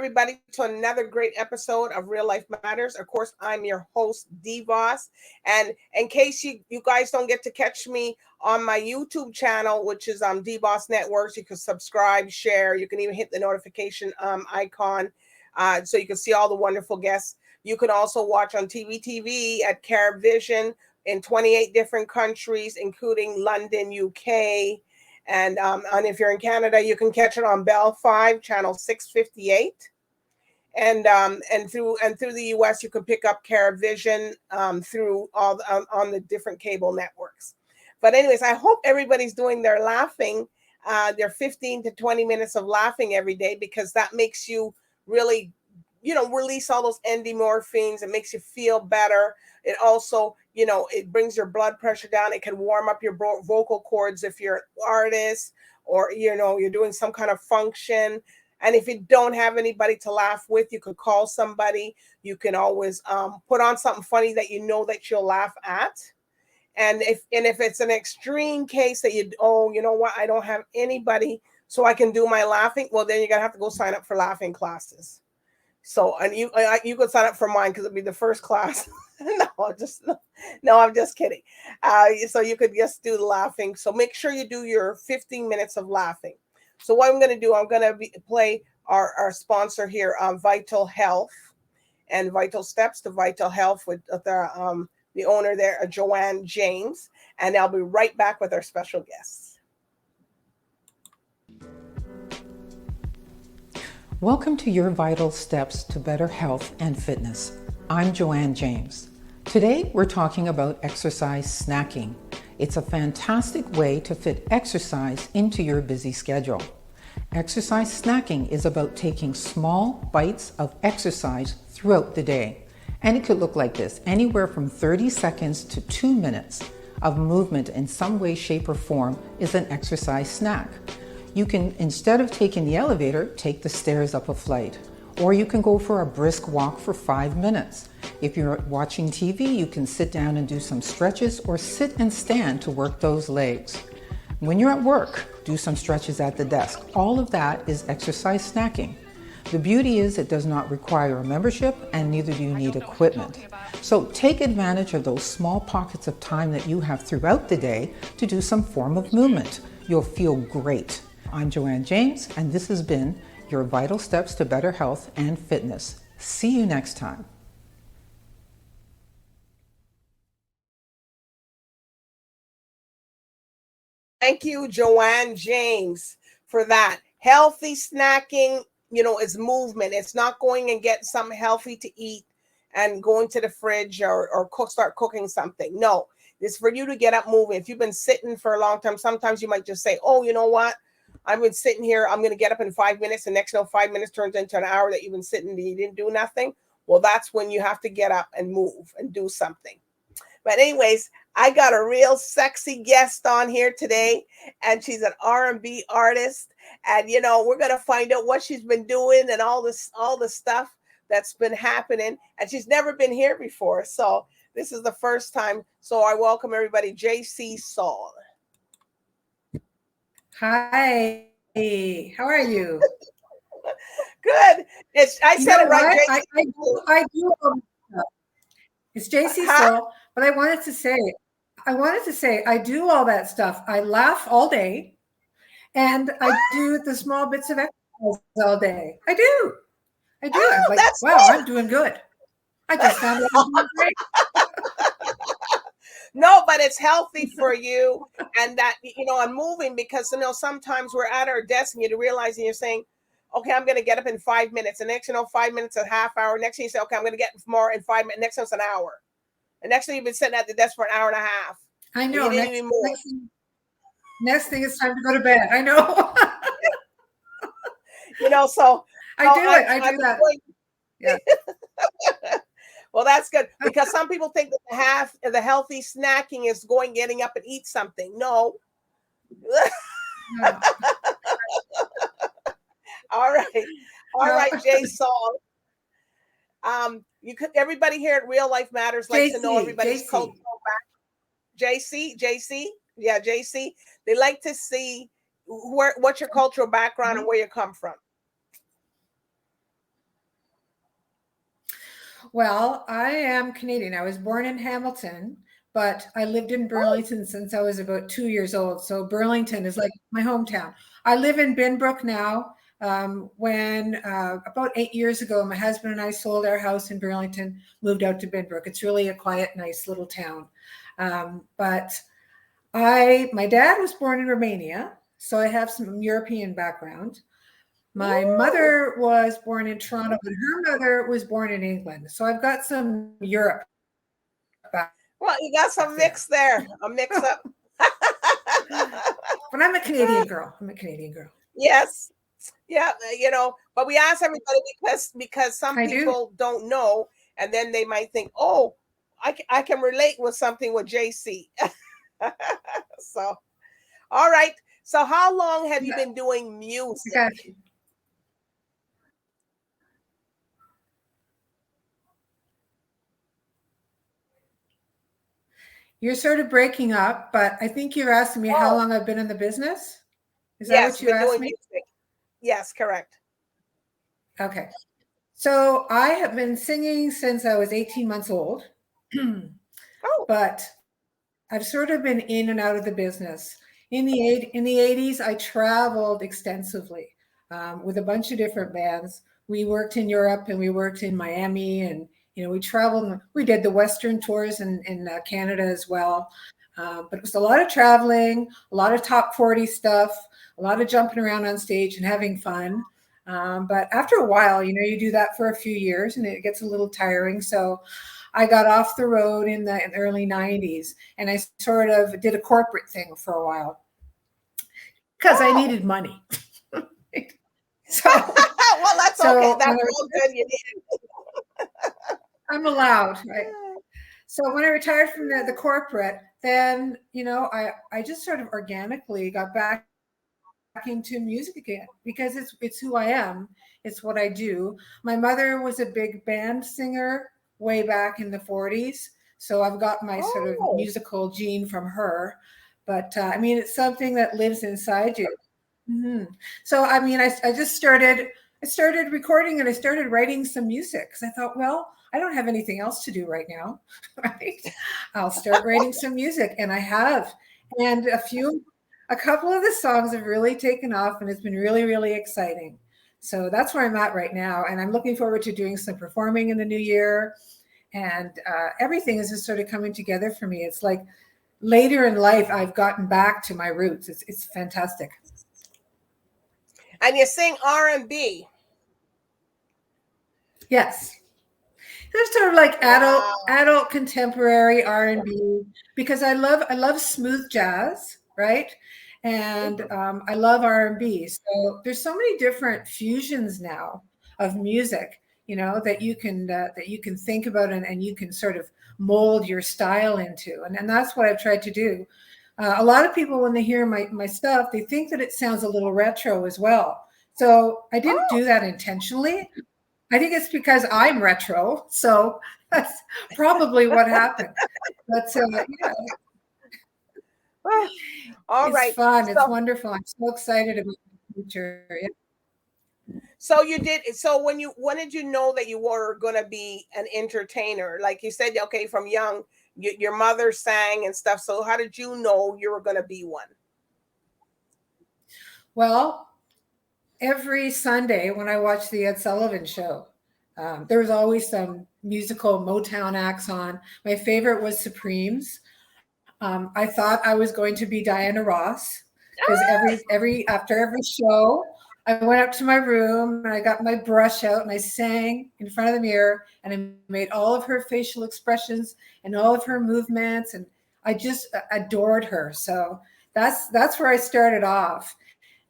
everybody to another great episode of Real Life Matters. Of course, I'm your host, DBoss. And in case you guys don't get to catch me on my YouTube channel, which is DBoss Networks, you can subscribe, share. You can even hit the notification icon so you can see all the wonderful guests. You can also watch on TV at CaribVision in 28 different countries, including London, UK. And if you're in Canada, you can catch it on BellFibe channel 658. And through the US, you can pick up CaribVision through all on the different cable networks. But anyways, I hope everybody's doing their laughing, their 15 to 20 minutes of laughing every day, because that makes you really, release all those endorphins. It makes you feel better. It also, it brings your blood pressure down. It can warm up your vocal cords if you're an artist or, you're doing some kind of function. And if you don't have anybody to laugh with, you could call somebody. You can always put on something funny that that you'll laugh at. And if it's an extreme case that you know what, I don't have anybody so I can do my laughing, well, then you're going to have to go sign up for laughing classes. So, and you could sign up for mine because it'll be the first class. No, I'm just kidding. So you could just do the laughing. So make sure you do your 15 minutes of laughing. So what I'm going to do, I'm going to play our sponsor here, Vital Health and Vital Steps to Vital Health with the owner there, Joanne James. And I'll be right back with our special guests. Welcome to your vital steps to better health and fitness. I'm Joanne James. Today we're talking about exercise snacking. It's a fantastic way to fit exercise into your busy schedule. Exercise snacking is about taking small bites of exercise throughout the day. And it could look like this, anywhere from 30 seconds to 2 minutes of movement in some way, shape, or form is an exercise snack. You can, instead of taking the elevator, take the stairs up a flight. Or you can go for a brisk walk for 5 minutes. If you're watching TV, you can sit down and do some stretches or sit and stand to work those legs. When you're at work, do some stretches at the desk. All of that is exercise snacking. The beauty is it does not require a membership and neither do you need equipment. So take advantage of those small pockets of time that you have throughout the day to do some form of movement. You'll feel great. I'm Joanne James, and this has been your Vital Steps to Better Health and Fitness. See you next time. Thank you, Joanne James, for that. Healthy snacking, is movement. It's not going and getting something healthy to eat and going to the fridge or start cooking something. No, it's for you to get up moving. If you've been sitting for a long time, sometimes you might just say, oh, you know what? I've been sitting here. I'm going to get up in 5 minutes. And next, 5 minutes turns into an hour that you've been sitting and you didn't do nothing. Well, that's when you have to get up and move and do something. But anyways, I got a real sexy guest on here today, and she's an R&B artist. And, we're going to find out what she's been doing and all the stuff that's been happening. And she's never been here before. So this is the first time. So I welcome everybody, JC Saul. Hi, how are you? Good. I said it right, JC. I do. It's JC Saul, but I wanted to say, I do all that stuff. I laugh all day, and I do the small bits of exercise all day. I do. I'm like, wow, good. I'm doing good. I just found out I'm doing great. No, but it's healthy for you, and that, I'm moving because, sometimes we're at our desk and you're realizing you're saying, okay, I'm going to get up in 5 minutes. And next, 5 minutes, a half hour. Next thing you say, okay, I'm going to get more in 5 minutes. Next thing it's an hour. And next thing you've been sitting at the desk for an hour and a half. I know. Next thing it's time to go to bed. I know. So I do that. Yeah. Well, that's good, because some people think that the healthy snacking is getting up and eat something. No. All right, Jay Saul. Everybody here at Real Life Matters likes to know everybody's cultural background. JC, yeah, JC. They like to see what's your cultural background and where you come from. Well, I am Canadian. I was born in Hamilton, but I lived in Oh, Burlington since I was about 2 years old. So Burlington is like my hometown. I live in Binbrook now. When about 8 years ago, my husband and I sold our house in Burlington, moved out to Binbrook. It's really a quiet, nice little town. But my dad was born in Romania, so I have some European background. My woo. mother was born in Toronto, but her mother was born in England. So I've got some Europe back Well, you got some there. mix there, a mix up. But I'm a Canadian girl. I'm a Canadian girl. Yes. Yeah, but we ask everybody because some I do. people don't know, and then they might think, "Oh, I can relate with something with JC." So, all right. So, how long have you been doing I music? got you. You're sort of breaking up, but I think you're asking me how Oh, long I've been in the business. Is that yes, what you been asked doing me? music. Yes, correct. Okay. So I have been singing since I was 18 months old, Oh, but I've sort of been in and out of the business. In the 80s, I traveled extensively with a bunch of different bands. We worked in Europe and we worked in Miami, and we traveled. We did the Western tours in Canada as well. But it was a lot of traveling, a lot of top 40 stuff, a lot of jumping around on stage and having fun. But after a while, you do that for a few years and it gets a little tiring. So I got off the road in the early 90s and I sort of did a corporate thing for a while because I oh. needed money. So, Well, that's okay. so when That's all good. You need I'm allowed, right? So when I retired from the corporate, then, I just sort of organically got back into music again because it's who I am. It's what I do. My mother was a big band singer way back in the 40s, so I've got my sort of Oh, musical gene from her. But I mean, it's something that lives inside you. hmm So I mean, I just started. I started recording and I started writing some music because I thought, well, I don't have anything else to do right now, right? I'll start writing some music, and I have. And a couple of the songs have really taken off, and it's been really, really exciting. So that's where I'm at right now, and I'm looking forward to doing some performing in the new year. And everything is just sort of coming together for me. It's like later in life, I've gotten back to my roots. It's fantastic. and you sing R&B. Yes. There's sort of like Wow. adult contemporary R&B because I love smooth jazz, right? And Mhm. I love R&B. So there's so many different fusions now of music, that you can think about and you can sort of mold your style into, and that's what I've tried to do. A lot of people, when they hear my stuff, they think that it sounds a little retro as well. So I didn't Oh, do that intentionally. I think it's because I'm retro, so that's probably what happened. But yeah, ah, all it's right. fun. It's So, wonderful. I'm so excited about the future. Yeah. so you did. So when did you know that you were going to be an entertainer? Like you said, okay, from young, your mother sang and stuff. So how did you know you were going to be one? Well, every Sunday when I watched the Ed Sullivan Show, there was always some musical Motown acts on. My favorite was Supremes. I thought I was going to be Diana Ross because every after every show, I went up to my room and I got my brush out and I sang in front of the mirror and I made all of her facial expressions and all of her movements, and I just adored her. So that's where I started off.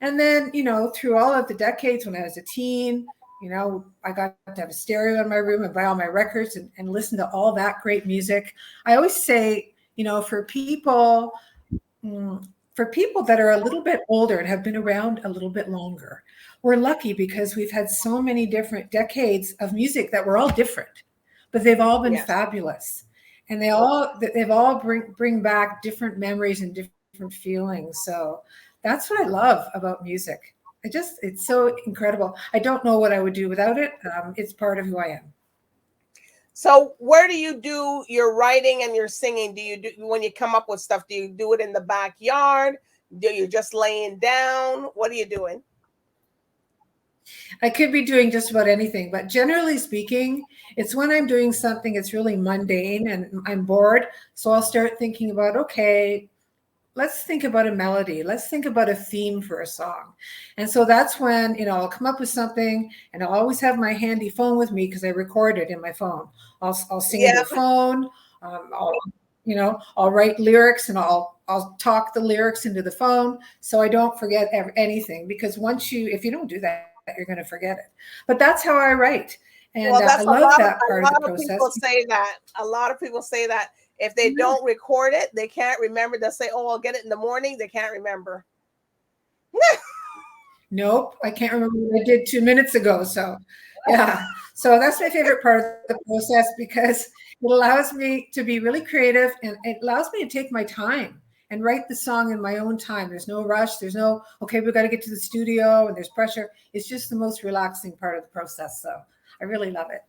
And then, through all of the decades when I was a teen, I got to have a stereo in my room and buy all my records and listen to all that great music. I always say, for people that are a little bit older and have been around a little bit longer, we're lucky because we've had so many different decades of music that were all different, but they've all been Yes. fabulous, and they've all bring back different memories and different feelings. So that's what I love about music. It's so incredible. I don't know what I would do without it. It's part of who I am. So where do you do your writing and your singing? Do you do when you come up with stuff? Do you do it in the backyard? Do you just laying down? What are you doing? I could be doing just about anything, but generally speaking, it's when I'm doing something that's really mundane and I'm bored. So I'll start thinking about, okay, let's think about a melody. Let's think about a theme for a song. And so that's when, I'll come up with something, and I'll always have my handy phone with me because I record it in my phone. I'll sing into Yeah. the phone. I'll write lyrics, and I'll talk the lyrics into the phone so I don't forget anything, because if you don't do that, you're going to forget it. But that's how I write. And Well, I that's love that a part of the lot of process. people say that. A lot of people say that if they don't record it, they can't remember. They'll say, "Oh, I'll get it in the morning." They can't remember. Nope, I can't remember what I did 2 minutes ago. So, yeah. So that's my favorite part of the process, because it allows me to be really creative, and it allows me to take my time and write the song in my own time. There's no rush. There's no, okay, we've got to get to the studio and there's pressure. It's just the most relaxing part of the process. So I really love it.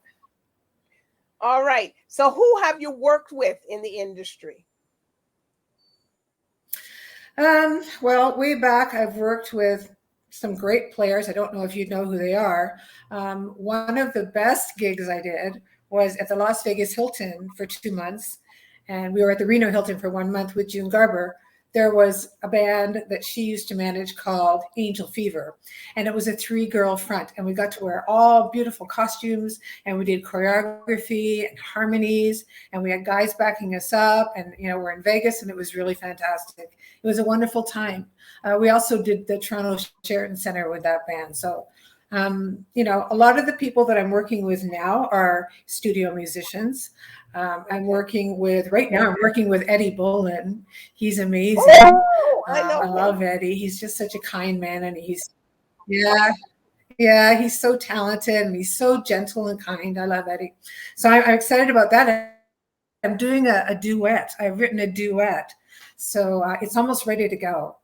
All right. So who have you worked with in the industry? Well, way back, I've worked with some great players. I don't know if you know who they are. One of the best gigs I did was at the Las Vegas Hilton for 2 months. And we were at the Reno Hilton for 1 month with June Garber. There was a band that she used to manage called Angel Fever. And it was a 3-girl front. And we got to wear all beautiful costumes, and we did choreography and harmonies, and we had guys backing us up. And, we're in Vegas, and it was really fantastic. It was a wonderful time. We also did the Toronto Sheraton Center with that band. So, a lot of the people that I'm working with now are studio musicians. I'm working with Eddie Bolin. He's amazing. Oh, I know. I love Eddie. He's just such a kind man, and he's so talented, and he's so gentle and kind. I love Eddie. So I'm excited about that. I'm doing a duet. I've written a duet. So it's almost ready to go,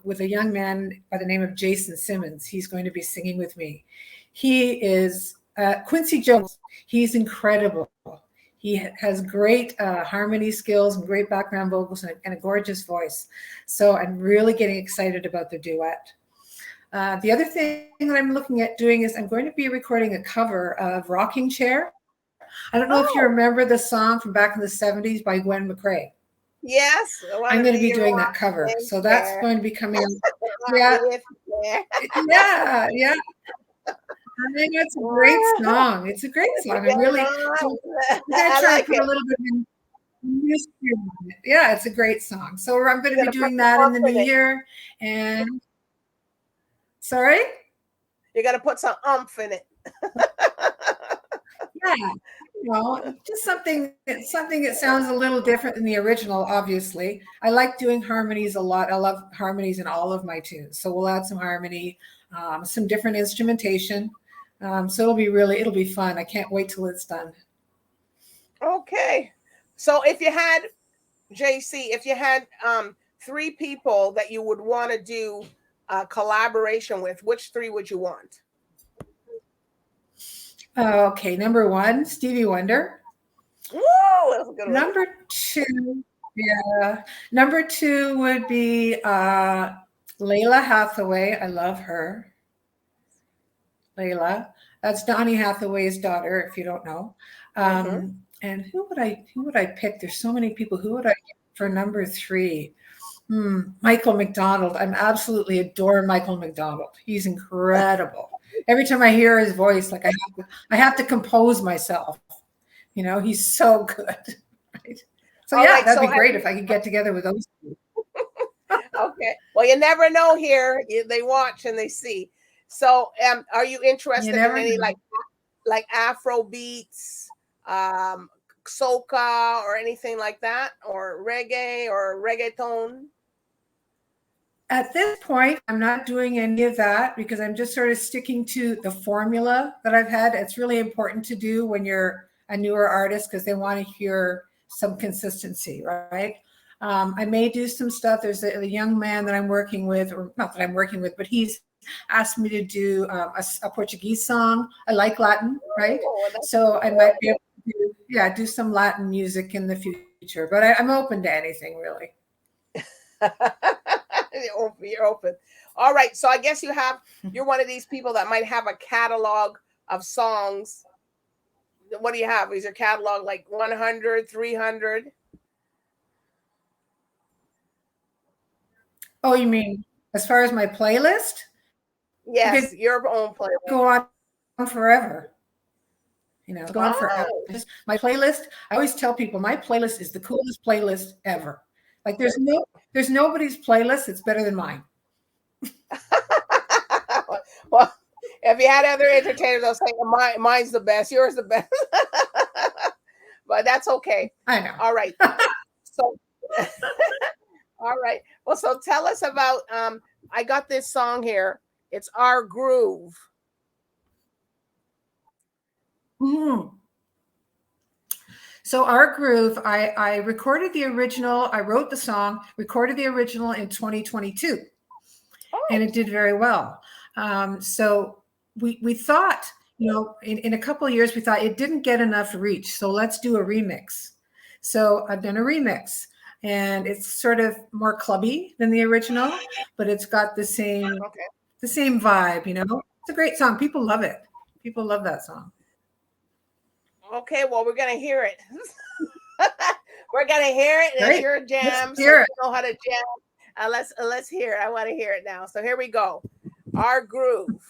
with a young man by the name of Jason Simmons. He's going to be singing with me. He is Quincy Jones. He's incredible. He has great harmony skills and great background vocals, and a gorgeous voice. So I'm really getting excited about the duet. The other thing that I'm looking at doing is I'm going to be recording a cover of Rocking Chair. I don't know if you remember the song from back in the 70s by Gwen McCrae. Yes. I'm going to be doing that cover. So that's going to be coming out. Yeah. I think it's a great song. It's a great song. I'm going to try to put a little bit of mystery on it. Yeah, it's a great song. So I'm going to be doing that in the new year. And sorry? You got to put some oomph in it. Yeah. Just something that sounds a little different than the original, obviously. I like doing harmonies a lot. I love harmonies in all of my tunes. So we'll add some harmony, some different instrumentation. So it'll be fun. I can't wait till it's done. Okay. So if you had, JC, 3 people that you would want to do a collaboration with, which 3 would you want? Okay, number 1, Stevie Wonder. Whoa, that's a good one. Number 2 would be Layla Hathaway. I love her. Layla. That's Donny Hathaway's daughter, if you don't know. And who would I pick? There's so many people. Who would I pick for number 3? Michael McDonald. I'm absolutely adore Michael McDonald. He's incredible. Every time I hear his voice, like I have to compose myself. He's so good. Right? So that'd be great if I could get together with those two. Okay. Well, you never know here. They watch and they see. So are you interested in any like Afro beats, soca, or anything like that, or reggae or reggaeton? At this point, I'm not doing any of that because I'm just sort of sticking to the formula that I've had. It's really important to do when you're a newer artist because they want to hear some consistency, right? I may do some stuff. There's a young man that I'm working with, or not that I'm working with, but he's asked me to do a Portuguese song. I like Latin, right? So I might be able to do some Latin music in the future, but I'm open to anything really. You're open. All right. So I guess you're one of these people that might have a catalog of songs. What do you have? Is your catalog like 100, 300? Oh, you mean as far as my playlist? Yes, your own playlist. Go on forever. Go on forever. My playlist, I always tell people my playlist is the coolest playlist ever. Like there's nobody's playlist that's better than mine. Well, if you had other entertainers, I'll say mine's the best, yours the best. But that's okay. I know. All right. So all right. Well, so tell us about I got this song here. It's Our Groove. So Our Groove, I recorded the original. I wrote the song, recorded the original in 2022, and it did very well. So we thought, in a couple of years, we thought it didn't get enough reach. So let's do a remix. So I've done a remix, and it's sort of more clubby than the original, but it's got the same vibe. It's a great song. People love it. People love that song. Okay, well, we're gonna hear it. We're gonna hear it. It's your jam. So you know how to jam. Let's hear it. I want to hear it now. So here we go. Our Groove.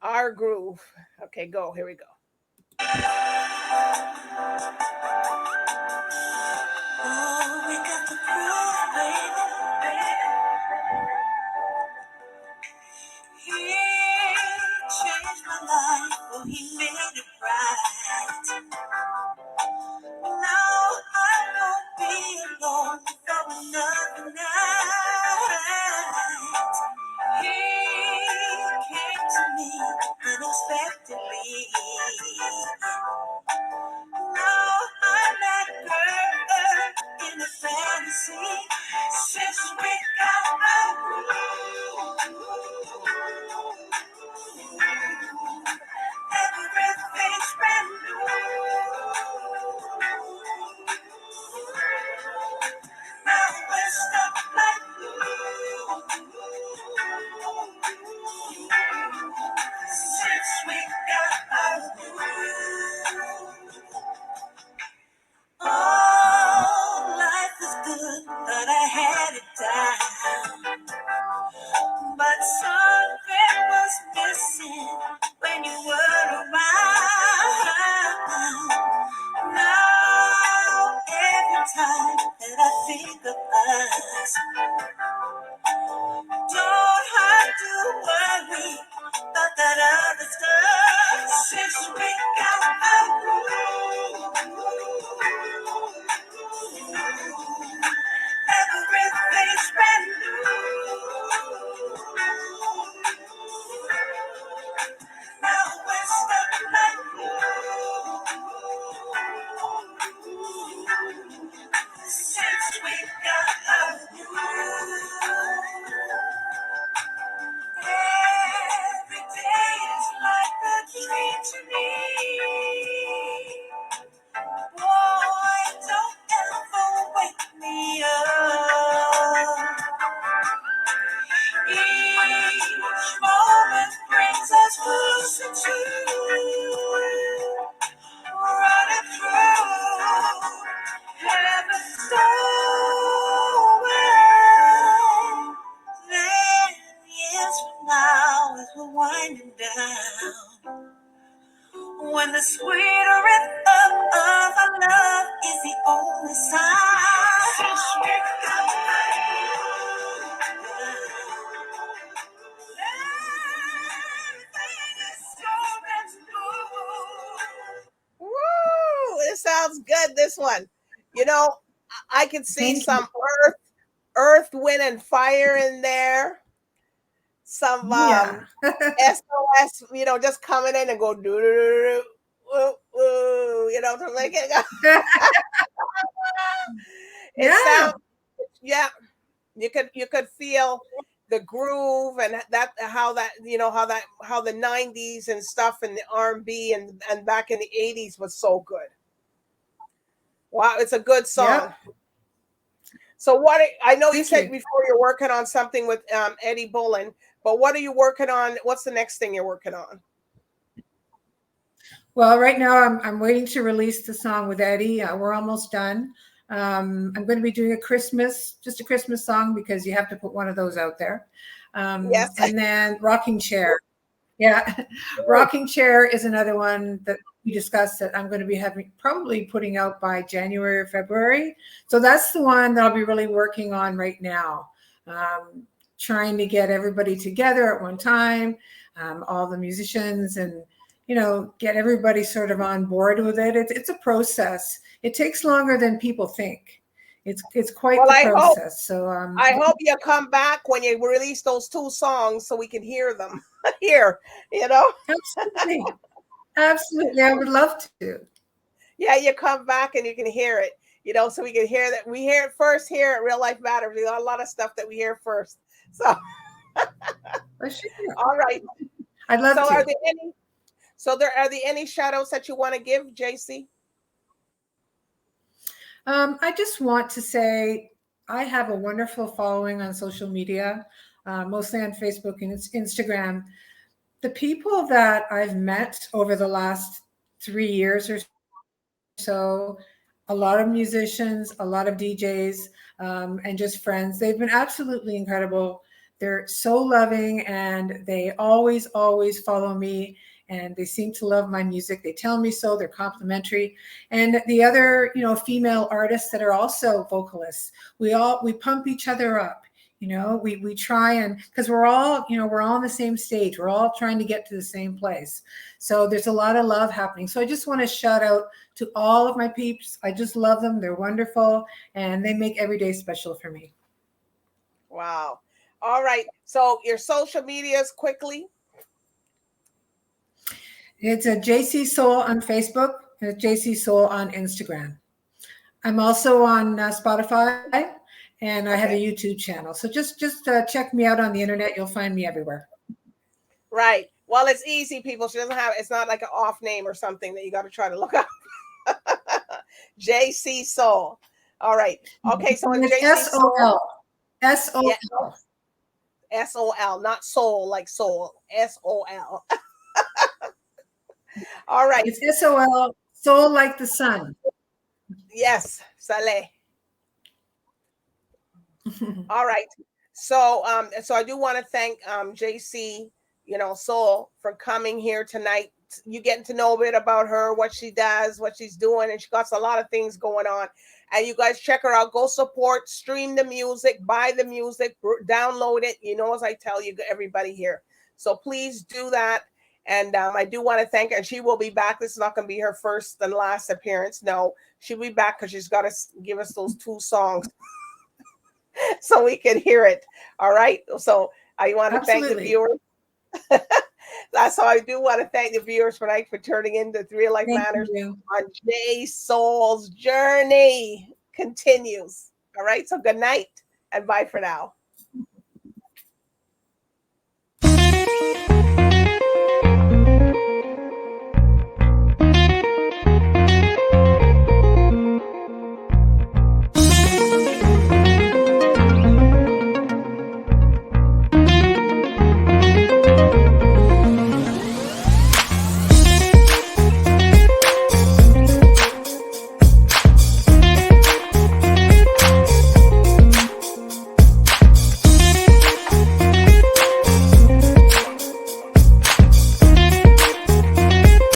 Our Groove. Okay, go. Here we go. Oh, we got the groove, baby. He changed my life. Oh, he made it right. Now I won't be alone for another night. He came to me unexpectedly. Now I'm that girl in a fantasy. Since we got our groove, everything's brand new. Now we're stuck like glue. Since we got our groove. Oh, life is good, but I had it down. But something was missing when you were around. Now, every time that I think of us, don't have to worry about that other stuff. Since we got our groove, everything's brand new. Now we're stuck like glue. Since we got our groove, every day is like a dream to me. Boy, don't ever wake me up. Each moment brings us closer to running through heaven's doorway. Then years from now, as we're winding down, when the sweet rhythm of our love is the only sound. Since we got Woo! It sounds good. This one, I can see some earth, wind, and fire in there. Some SOS, just coming in and go do do do do, to make it go. It sounds, you could feel the groove and that how that how the 90s and stuff and the R&B and back in the 80s was so good. Wow, it's a good song. Yeah. So what I know you Thank said you. before you're working on something with Eddie Bullen, but what are you working on? What's the next thing you're working on? Well, right now I'm waiting to release the song with Eddie. We're almost done. I'm going to be doing just a Christmas song, because you have to put one of those out there. Yes. And then Rocking Chair. Yeah. Rocking Chair is another one that we discussed that I'm going to be probably putting out by January or February. So that's the one that I'll be really working on right now. Trying to get everybody together at one time, all the musicians, and get everybody sort of on board with it. It's a process. It takes longer than people think. It's quite the process. So I hope you come back when you release those 2 songs so we can hear them here. Absolutely, I would love to. Yeah, you come back and you can hear it. So we can hear that. We hear it first here at Real Life Matters. We got a lot of stuff that we hear first. So, all right. I'd love to. Are there any shout outs that you want to give, JC? I just want to say I have a wonderful following on social media, mostly on Facebook and Instagram. The people that I've met over the last 3 years or so, a lot of musicians, a lot of DJs, and just friends, they've been absolutely incredible. They're so loving, and they always follow me, and they seem to love my music. They tell me so. They're complimentary. And the other, female artists that are also vocalists, we pump each other up. We try, and because we're all on the same stage, we're all trying to get to the same place. So there's a lot of love happening. So I just want to shout out to all of my peeps. I just love them. They're wonderful, and they make every day special for me. Wow. All right. So your social medias quickly. It's a JC Soul on Facebook and it's JC Soul on Instagram. I'm also on Spotify, and I have a YouTube channel. So just check me out on the internet. You'll find me everywhere. Right. Well, it's easy, people. It's not like an off name or something that you got to try to look up. JC Soul. All right. Okay. So it's JC Soul. SOL. SOL, not soul like soul. SOL. All right. It's SOL, soul like the sun. Yes, Saleh. All right. So I do want to thank JC, Soul, for coming here tonight. You getting to know a bit about her, what she does, what she's doing, and she got a lot of things going on. And you guys check her out. Go support, stream the music, buy the music, download it. As I tell you, everybody here. So please do that. And I do want to thank her. And she will be back. This is not going to be her first and last appearance. No, she'll be back because she's got to give us those 2 songs so we can hear it. All right. So I want to thank the viewers. That's how I do want to thank the viewers tonight for turning into Real Life Matters on J Soul's journey continues. All right. So good night and bye for now.